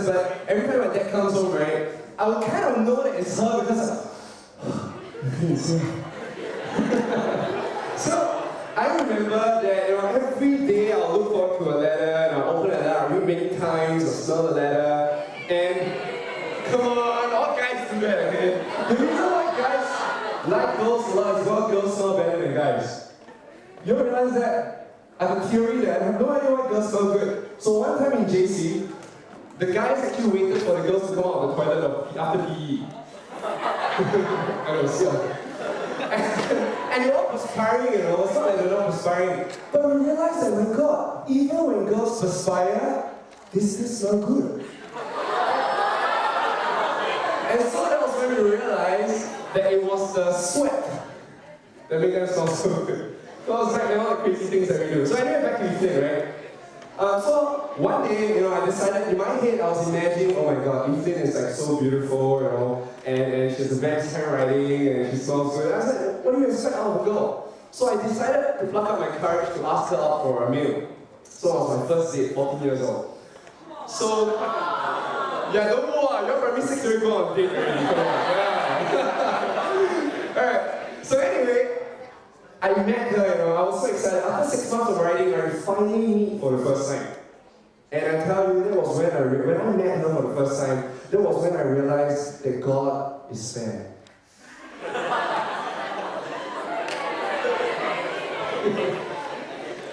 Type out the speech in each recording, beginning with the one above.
but every time my dad comes home, right, I would kind of know that it's her because so I remember that every day I'll look forward to a letter and I'll open a letter, I'll read many times, I'll smell the letter, and come on, all guys do that, okay? The reason why guys like girls a lot is because girls smell better than guys. You don't realize that? I have a theory that I have no idea why girls smell good. So one time in JC, the guys actually waited for the girls to come out of the toilet after PE. I don't see. And they were all perspiring, it's not like they're not perspiring. But we realized that, my God, even when girls perspire, they still smell good. And so that was when we realized that it was the sweat that made them smell so good. So I was like, all the crazy things that we do. So anyway, back to Evelyn, right? So one day, I decided, in my head, I was imagining, oh my God, Evelyn is like so beautiful, and she has the best handwriting, and she smells good. I was like, what do you expect out of a girl? So I decided to pluck up my courage to ask her out for a meal. So it was my first date, 14 years old. So, yeah, don't go, you're primary 6 already go on a date already, come on, yeah. Alright, so anyway, I met her, I was so excited. After 6 months of writing, I finally meet for the first time. And I tell you, that was when I met her for the first time, that was when I realized that God is fair.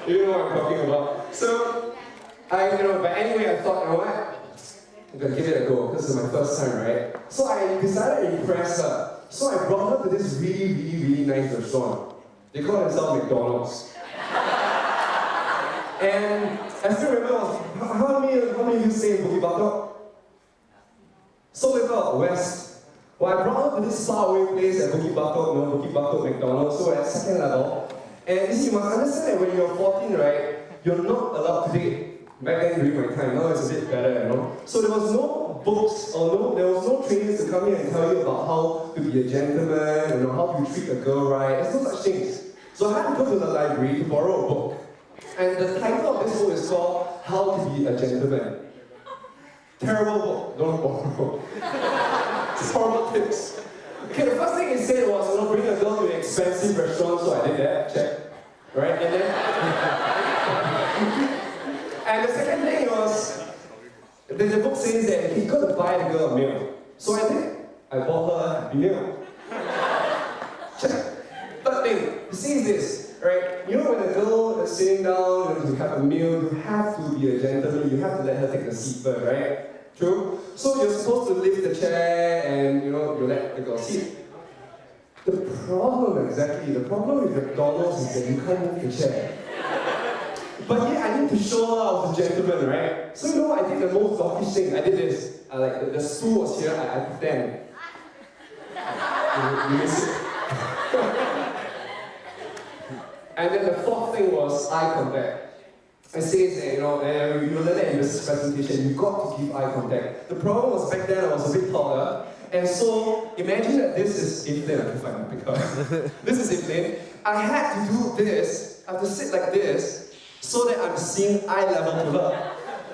You know what I'm talking about. So, but anyway, I thought, you know what? I'm gonna give it a go, because it's my first time, right? So I decided to impress her. So I brought her to this really, really, really nice restaurant. They call themselves McDonald's. And I still remember, how many of you stay in Bukit Batok? So little, West. Well, I brought her to this faraway place at Bukit Batok, Bukit Batok McDonald's, so we're at second level. And you see, you must understand that when you're 14, right, you're not allowed to date. Back then during my time, now it's a bit better, So there was no books, there was no trainings to come here and tell you about how to be a gentleman, how to treat a girl right. There's no such things. So I had to go to the library to borrow a book. And the title of this book is called How to Be a Gentleman. Terrible book, don't borrow. It's horrible tips. Okay, the first thing it said was, bring a girl to an expensive restaurant, so I did that, check. Right, and then... and the second thing was, the book says that he got to buy the girl a meal. So I did. I bought her a happy meal. Check. Third thing, it says this, right? When a girl is sitting down to have a meal, you have to be a gentleman, you have to let her take the seat first, right? True? So you're supposed to lift the chair and, you let the girl sit. The problem with McDonald's is that you can't move the chair. But yeah, I need to show her I was a gentleman, right? So I did the most doggish thing. I did this. The stool was here, I pretend. You miss it. And then the fourth thing was eye contact. It says that, and you learn that in business presentation, you got to give eye contact. The problem was back then I was a bit taller, and so imagine that this is Evelyn, I can find my picture. This is Evelyn. I had to do this, I have to sit like this, so that I'm seeing eye level to her.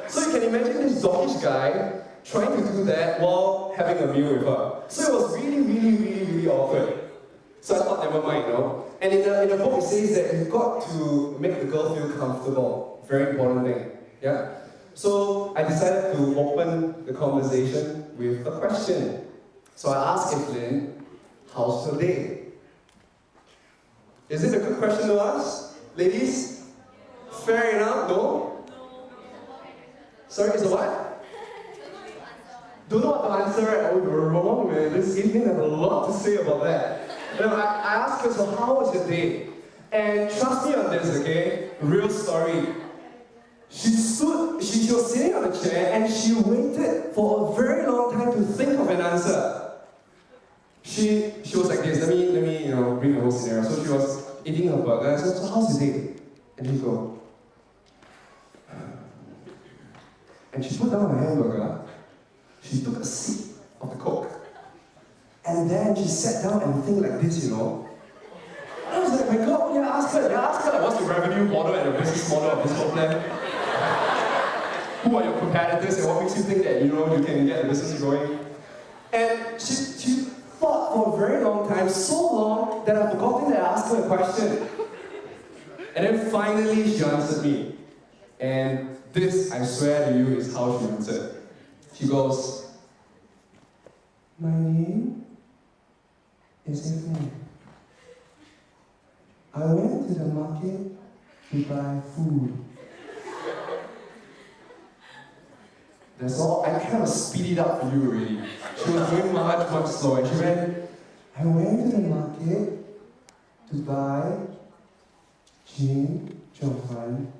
So you can imagine this doggish guy trying to do that while having a meal with her. So it was really, really, really, really awkward. So I thought, never mind, And in the book it says that you've got to make the girl feel comfortable. Very important thing, yeah? So I decided to open the conversation with a question. So I asked Evelyn, how's her day? Is it a good question to ask? Ladies? Fair enough? No? Sorry, is it what? Don't know what to answer, right? Oh, you're wrong, man. This Evelyn has a lot to say about that. I asked her, so how was your day? And trust me on this, okay? Real story. She was sitting on the chair and she waited for a very long time to think of an answer. She was like this, let me bring the whole scenario. So she was eating her burger, and I said, so how's your day? And she go. And she put down her hamburger, she took a sip of the Coke. And then she sat down and think like this, I was like, my God, ask her, what's the revenue model and the business model of this whole plan? who are your competitors and what makes you think that, you know, you can get the business going. And she thought for a very long time, so long that I've forgotten that I asked her a question. And then finally she answered me. And this, I swear to you, is how she answered. She goes, "My name is Evelyn. I went to the market to buy food." That's all. I kind of speed it up for you already. She was doing much slower. She went, "I went to the market to buy gin, Johan,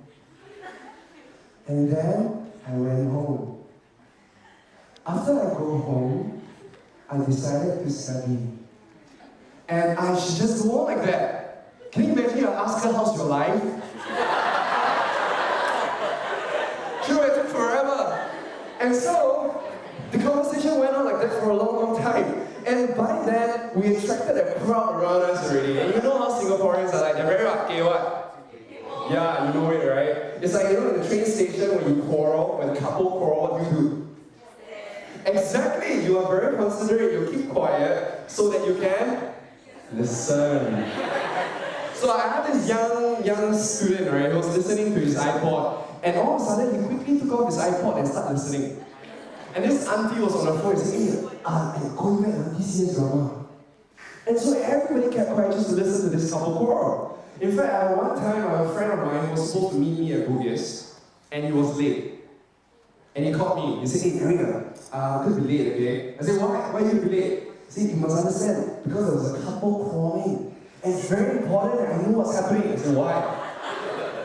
and then I went home. After I go home, I decided to study." And I should just go on like that. Can you imagine I ask her, "How's your life?" She waited forever. And so, the conversation went on like that for a long time. And by then, we attracted a crowd around us already. And you know how Singaporeans are like, they're very okay, what? Yeah, you know it, right? It's like, you know, in the train station when you quarrel, when a couple quarrel, what do? Exactly, you are very considerate, you keep quiet so that you can listen. So I had this young student, right, who was listening to his iPod, and all of a sudden he quickly took off his iPod and started listening. And this auntie was on the phone and said, "Hey, I'm going back on this year's drama." And so everybody kept quiet just to listen to this couple quarrel. In fact, at one time, a friend of mine was supposed to meet me at Bugis, and he was late. And he called me. He said, "Hey, Karina, I could be late, okay?" I said, "Why are you be late?" He said, "You must understand, because there was a couple quarreling. And it's very important that I know what's happening." I said, "Why?"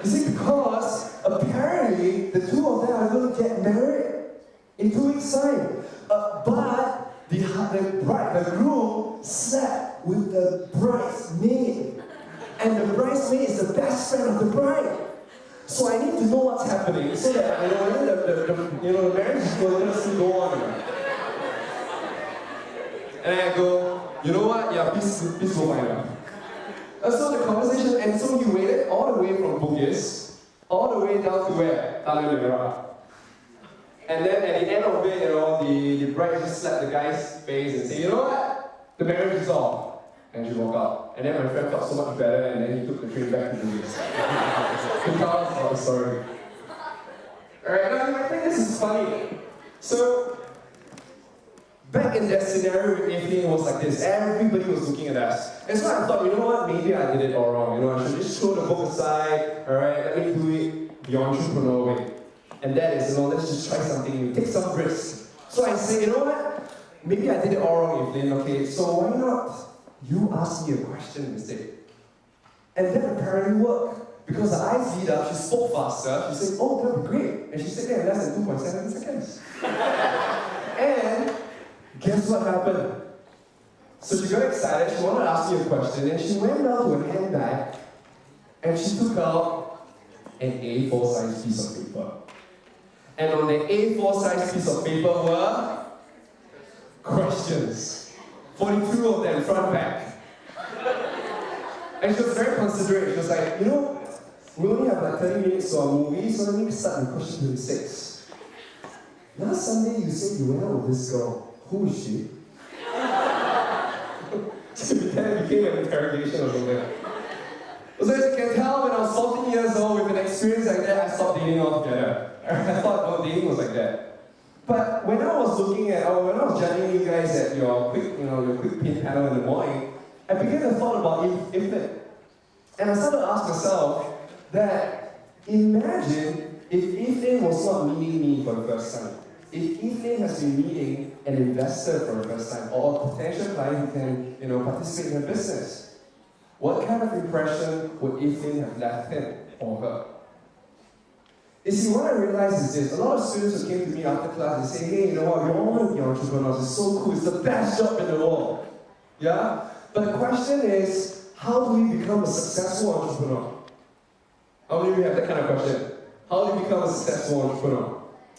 He said, "Because apparently the two of them are going to get married in 2 weeks' time. But the groom slept with the bridesmaid. And the bridesmaid is the best friend of the bride. So I need to know what's happening so that the marriage is going to still go on." And I go, "You know what? Yeah, please go find out." And so the conversation, and so he waited all the way from Bugis, all the way down to where? Tanah Merah. And then at the end of it, you know, the bride just slapped the guy's face and said, "You know what? The marriage is off." And she walked out. And then my friend felt so much better, and then he took the train back to Bugis. To tell us about the story. Alright, now I think this is funny. So, back in that scenario with Evelyn, it was like this. Everybody was looking at us. And so I thought, you know what, maybe I did it all wrong. You know, I should just throw the book aside, alright, let me do it the entrepreneur way. And that is, you know, let's just try something new, take some risks. So I say, you know what, maybe I did it all wrong, Evelyn, okay, so why not you ask me a question instead? And that apparently worked. Because the eyes lit up, she spoke faster, she said, "Oh, that would be great." And she said that in less than 2.7 seconds. And guess what happened? So she got excited, she wanted to ask me a question, and she went down to her handbag, and she took out an A4 size piece of paper. And on the A4 size piece of paper were questions. 42 of them, front back. And she was very considerate. She was like, "You know, we only have like 30 minutes to our movie, so let me start with question 26. Last Sunday you said you went out with this girl. Who is she?" So it became an interrogation or something. So as you can tell, when I was 14 years old with an experience like that, I stopped dating altogether. I thought, oh, dating was like that. But when I was looking at, or when I was judging you guys at your quick pin panel in the morning, I began to thought about Evelyn. And I started to ask myself that, imagine if Evelyn was not meeting me for the first time. If Evelyn has been meeting an investor for the first time, or a potential client who can, participate in her business, what kind of impression would Evelyn have left him or her? You see, what I realized is this: a lot of students who came to me after class, they say, "Hey, you know what, we all want to be entrepreneurs, it's so cool, it's the best job in the world." Yeah? But the question is, how do we become a successful entrepreneur? How many of you have that kind of question? How do you become a successful entrepreneur?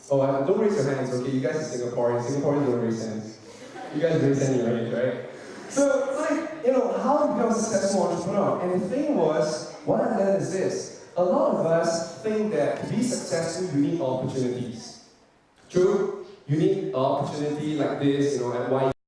Oh, don't raise your hands, okay? You guys are Singaporeans. Singaporeans don't raise hands. You guys raise any, right? So, it's like, how to become a successful entrepreneur. And the thing was, what I learned is this: a lot of us think that to be successful, you need opportunities. True, you need an opportunity like this, at